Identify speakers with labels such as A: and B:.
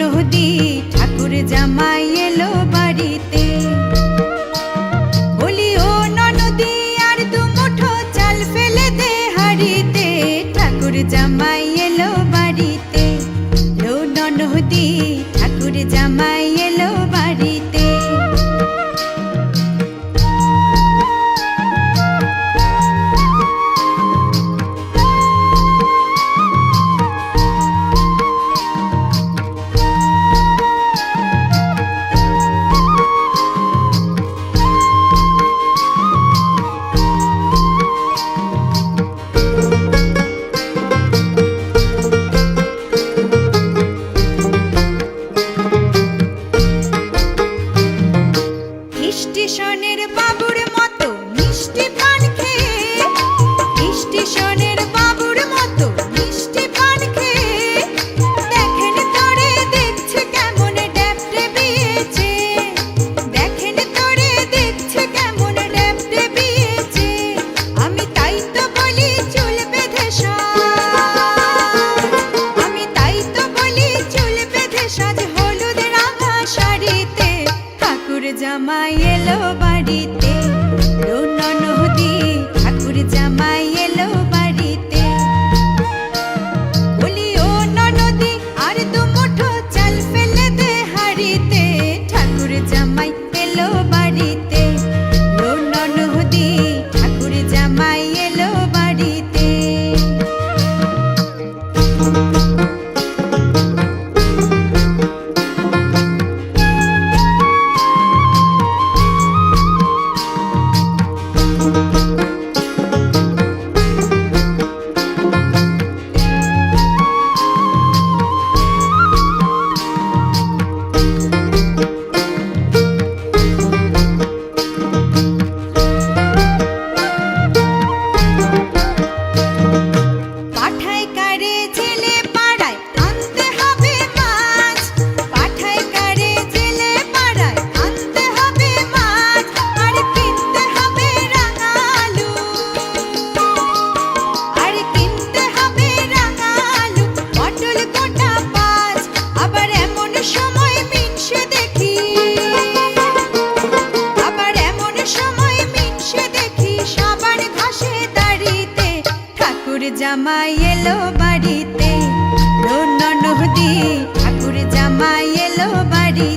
A: ননদি ঠাকুর জামাই এলো বাড়িতে। বলি ও ননদি আর দু মুঠো চাল ফেলে দে হাড়িতে, ঠাকুর জামাই এলো বাড়িতে। ও ননদি ঠাকুর জামাই এলো বাড়িতে। স্টেশনের বাবুর মতো মিষ্টি পান খেয়ে, স্টেশনের বাবুর মতো মিষ্টি পান খেয়ে, দেখেন তোরে দেখছে কেমন ড্যাপটে বিয়েছে, দেখেন তোরে দেখছে কেমন ড্যাপটে বিয়েছে। আমি তাই তো বলি চুল বেঁধে সাজ, আমি তাই তো বলি চুল বেঁধে সাজ হলুদ রাঙা শাড়িতে, ঠাকুর জামাই এলো বাড়িতে। ও ননদি ঠাকুর জামাই এলো বাড়িতে। বলি ও ননদি আর দু মুঠো চাল ফেলে দে হাড়িতে, ঠাকুর জামাই এলো বাড়িতে। ও ননদি ঠাকুর জামাই এলো বাড়িতে। পাঠায় কারে জেলে পাড়ায় আনতে হবে মাছ, পাঠায় কারে জেলে পাড়ায় আনতে হবে মাছ, আর কিনতে হবে রাঙা আলু, আর কিনতে হবে রাঙা আলু, পটল গোটা 5। আবার এমন সময় মিনসে দেখি, আবার এমন সময় মিনসে দেখি সাবান ঘাসে দাড়িতে, ঠাকুর জামাই এলো বাড়িতে। ও ননদি ঠাকুর জামাই এলো বাড়িতে।